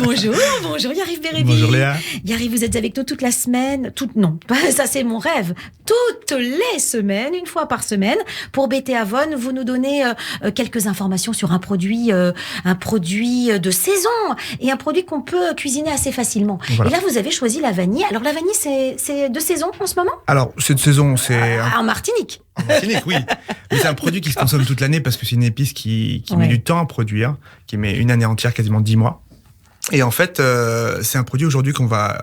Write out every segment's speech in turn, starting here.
Bonjour, Yariv Bérébi. Bonjour Léa. Yariv, vous êtes avec nous toute la semaine, non, ça c'est mon rêve, toutes les semaines, une fois par semaine, pour BT Avon, vous nous donnez quelques informations sur un produit de saison et un produit qu'on peut cuisiner assez facilement. Voilà. Et là, vous avez choisi la vanille. Alors la vanille, c'est de saison en ce moment ? Alors, c'est de saison, c'est... En Martinique. En Martinique, oui. Mais c'est un produit qui se consomme toute l'année parce que c'est une épice qui met du temps à produire, qui met une année entière, quasiment 10 mois. Et en fait, c'est un produit aujourd'hui qu'on va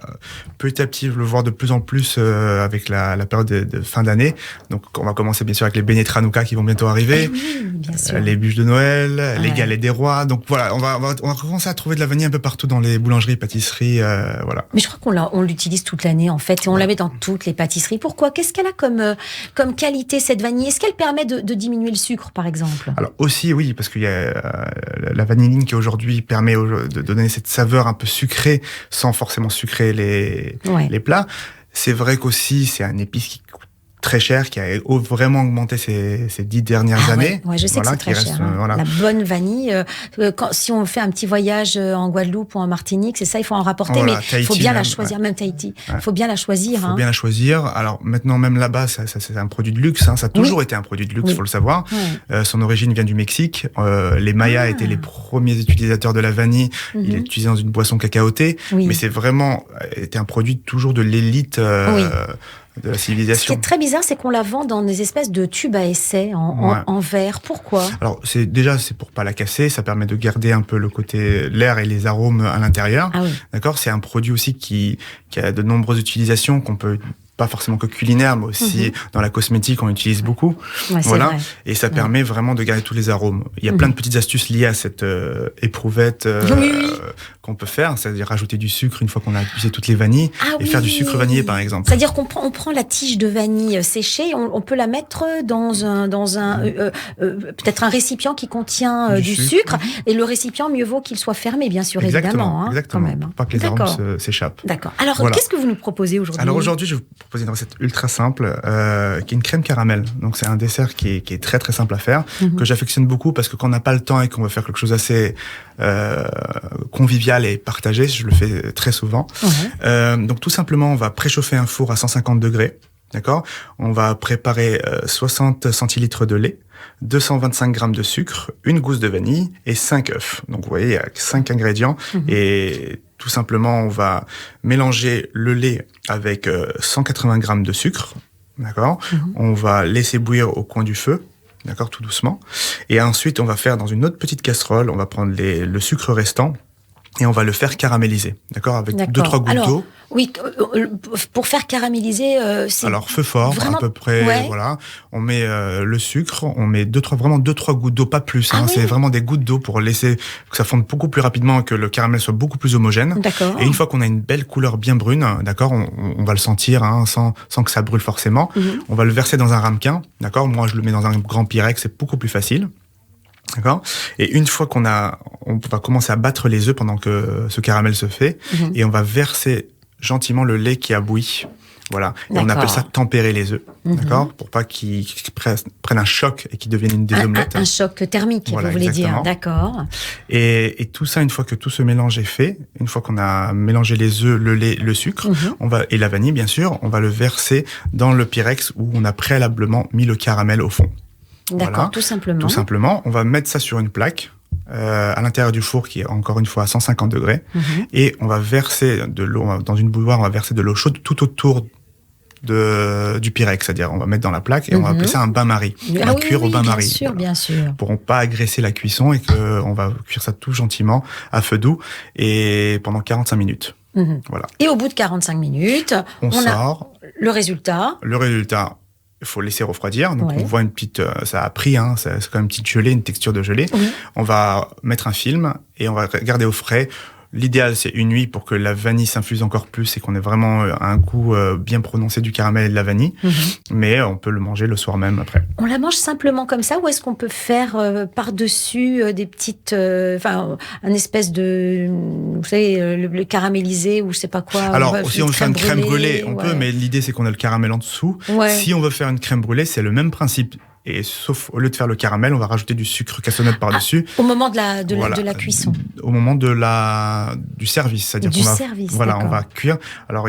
petit à petit le voir de plus en plus avec la période de fin d'année. Donc, on va commencer bien sûr avec les beignets de Hanouka qui vont bientôt arriver, bien sûr. Les bûches de Noël, les galets des rois. Donc voilà, on va commencer à trouver de la vanille un peu partout dans les boulangeries, pâtisseries, voilà. Mais je crois qu'on l'utilise toute l'année en fait, et on la met dans toutes les pâtisseries. Pourquoi ? Qu'est-ce qu'elle a comme qualité cette vanille ? Est-ce qu'elle permet de diminuer le sucre, par exemple ? Alors aussi, oui, parce qu'il y a la vanilline qui aujourd'hui permet de donner cette saveur un peu sucrée sans forcément sucrer les plats. C'est vrai qu'aussi c'est un épice qui coûte très cher, qui a vraiment augmenté ces 10 dernières années. Ouais, je sais que c'est très cher. Voilà. La bonne vanille. Si on fait un petit voyage en Guadeloupe ou en Martinique, c'est ça, il faut en rapporter, mais il faut bien la choisir, même Tahiti. Il faut bien la choisir. Il faut bien la choisir. Alors maintenant, même là-bas, ça c'est un produit de luxe. Ça a toujours été un produit de luxe, faut le savoir. Son origine vient du Mexique. Les Mayas étaient les premiers utilisateurs de la vanille. Il est utilisé dans une boisson cacaotée. Mais c'est vraiment été un produit toujours de l'élite. De la civilisation. Ce qui est très bizarre, c'est qu'on la vend dans des espèces de tubes à essai en verre. Pourquoi ? Alors, c'est pour pas la casser. Ça permet de garder un peu l'air et les arômes à l'intérieur. D'accord ? C'est un produit aussi qui a de nombreuses utilisations qu'on peut pas forcément que culinaire, mais aussi dans la cosmétique, on utilise beaucoup. Voilà. Vrai. Et ça permet vraiment de garder tous les arômes. Il y a plein de petites astuces liées à cette éprouvette qu'on peut faire, c'est-à-dire rajouter du sucre une fois qu'on a utilisé toutes les vanilles et faire du sucre vanillé, par exemple. C'est-à-dire qu'on prend la tige de vanille séchée, on peut la mettre dans un peut-être un récipient qui contient du sucre, et le récipient, mieux vaut qu'il soit fermé, bien sûr, évidemment. Exactement. Quand même. Pour pas que les arômes s'échappent. D'accord. Alors, qu'est-ce que vous nous proposez aujourd'hui ? Alors aujourd'hui, je vous propose une recette ultra simple, qui est une crème caramel. Donc c'est un dessert qui est très très simple à faire, que j'affectionne beaucoup parce que quand on n'a pas le temps et qu'on veut faire quelque chose assez convivial et partagé, je le fais très souvent. Donc tout simplement, on va préchauffer un four à 150 degrés. D'accord ? On va préparer 60 centilitres de lait, 225 grammes de sucre, une gousse de vanille et 5 œufs. Donc vous voyez, il y a 5 ingrédients et tout simplement, on va mélanger le lait avec 180 grammes de sucre. D'accord ? On va laisser bouillir au coin du feu. D'accord ? Tout doucement. Et ensuite, on va faire dans une autre petite casserole, on va prendre le sucre restant et on va le faire caraméliser. D'accord ? Avec 2-3 gouttes d'eau. Oui, pour faire caraméliser, c'est... Alors, feu fort, vraiment... à peu près, voilà. On met le sucre, on met 2-3 gouttes d'eau, pas plus. C'est vraiment des gouttes d'eau pour laisser que ça fonde beaucoup plus rapidement et que le caramel soit beaucoup plus homogène. D'accord. Et une fois qu'on a une belle couleur bien brune, d'accord, on va le sentir, sans que ça brûle forcément. On va le verser dans un ramequin, d'accord. Moi, je le mets dans un grand Pyrex, c'est beaucoup plus facile. D'accord. Et une fois on va commencer à battre les œufs pendant que ce caramel se fait, et on va verser gentiment le lait qui a bouilli. Voilà. Et on appelle ça tempérer les œufs. D'accord? Pour pas qu'ils prennent un choc et qu'ils deviennent des omelettes. Un choc thermique, vous voulez dire. D'accord. Et tout ça, une fois que tout ce mélange est fait, une fois qu'on a mélangé les œufs, le lait, le sucre, et la vanille, bien sûr, on va le verser dans le Pyrex où on a préalablement mis le caramel au fond. D'accord, voilà. Tout simplement. Tout simplement. On va mettre ça sur une plaque à l'intérieur du four qui est encore une fois à 150 degrés. Et on va verser de l'eau, dans une bouilloire, on va verser de l'eau chaude tout autour du Pyrex. C'est-à-dire, on va mettre dans la plaque et on va appeler ça un bain-marie. On va cuire au bain-marie. Bien sûr, bien sûr. Pour ne pas agresser la cuisson et qu'on va cuire ça tout gentiment à feu doux et pendant 45 minutes. Voilà. Et au bout de 45 minutes, on sort. A le résultat. Le résultat, il faut laisser refroidir. Donc, on voit une petite... ça a pris, c'est quand même une petite gelée, une texture de gelée. On va mettre un film et on va garder au frais. L'idéal, c'est une nuit pour que la vanille s'infuse encore plus et qu'on ait vraiment un goût bien prononcé du caramel et de la vanille. Mais on peut le manger le soir même après. On la mange simplement comme ça ou est-ce qu'on peut faire par-dessus des petites... un espèce de... Vous savez, le caramélisé ou je sais pas quoi. Alors, si on veut faire une crème brûlée, on peut, mais l'idée, c'est qu'on a le caramel en dessous. Si on veut faire une crème brûlée, c'est le même principe. et sauf au lieu de faire le caramel, on va rajouter du sucre cassonade par-dessus. Au moment de la cuisson. Au moment du service, c'est-à-dire qu'on on va cuire. Alors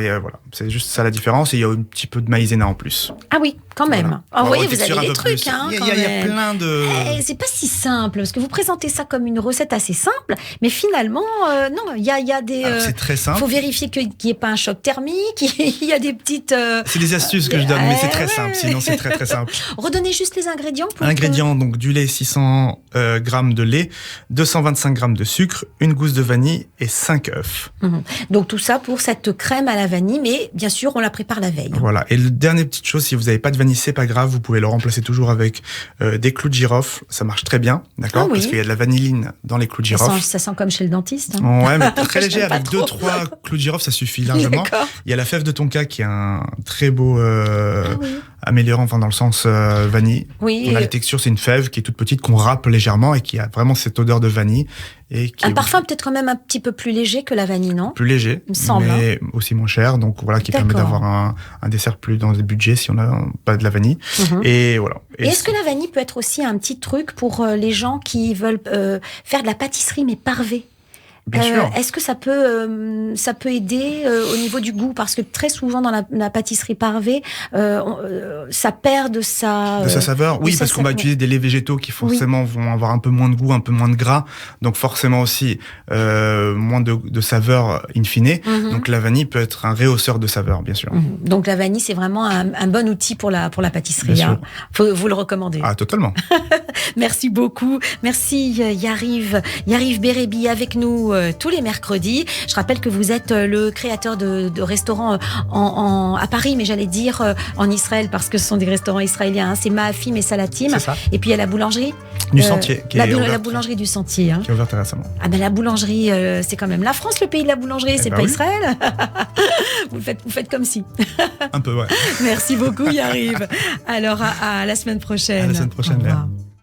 c'est juste ça la différence, et il y a un petit peu de maïzena en plus. Ah oui, quand même. Voilà. Vous voyez, vous avez des trucs. Il y a plein de... C'est pas si simple, parce que vous présentez ça comme une recette assez simple, mais finalement, non, il y a des... c'est très simple. Il faut vérifier qu'il n'y ait pas un choc thermique, il y a des petites... C'est des astuces que je donne, mais c'est très simple, sinon c'est très très simple. Redonnez juste les ingrédients. Donc du lait, 600 grammes de lait, 225 grammes de sucre, une gousse de vanille et 5 œufs. Donc tout ça pour cette crème à la vanille, mais bien sûr, on la prépare la veille. Voilà. Et la dernière petite chose, si vous n'avez pas de vanille, c'est pas grave, vous pouvez le remplacer toujours avec des clous de girofle. Ça marche très bien, d'accord ? Parce qu'il y a de la vanilline dans les clous de girofle. Ça sent comme chez le dentiste. Ouais, mais très léger, avec 2-3 clous de girofle, ça suffit largement. D'accord. Il y a la fève de tonka qui est un très beau améliorant, dans le sens vanille. Oui. On a la texture, c'est une fève qui est toute petite, qu'on râpe légèrement et qui a vraiment cette odeur de vanille. Et qui un parfum peut-être quand même un petit peu plus léger que la vanille, non ? Plus léger, il me semble, mais aussi moins cher, donc voilà, qui permet d'avoir un dessert plus dans le budget si on n'a pas de la vanille. Et voilà. Et est-ce que la vanille peut être aussi un petit truc pour les gens qui veulent faire de la pâtisserie mais parvée ? Bien sûr. Est-ce que ça peut aider au niveau du goût ? Parce que très souvent dans la pâtisserie parvée, ça perd de sa saveur. Oui, parce qu'on va utiliser des laits végétaux qui forcément vont avoir un peu moins de goût, un peu moins de gras, donc forcément aussi moins de saveur in fine. Donc la vanille peut être un rehausseur de saveur, bien sûr. Donc la vanille, c'est vraiment un bon outil pour la pâtisserie. Bien sûr. Vous le recommandez. Ah, totalement. Merci beaucoup. Merci Yariv Berebi avec nous tous les mercredis. Je rappelle que vous êtes le créateur de restaurants à Paris, mais j'allais dire en Israël, parce que ce sont des restaurants israéliens. C'est Maafim et Salatim. C'est ça. Et puis il y a la boulangerie du Sentier, la boulangerie du Sentier. Qui est ouverte récemment. Ah ben la boulangerie, c'est quand même la France, le pays de la boulangerie, c'est pas Israël. Vous faites comme si. Un peu, ouais. Merci beaucoup, Yariv. Alors à la semaine prochaine. À la semaine prochaine, Léa.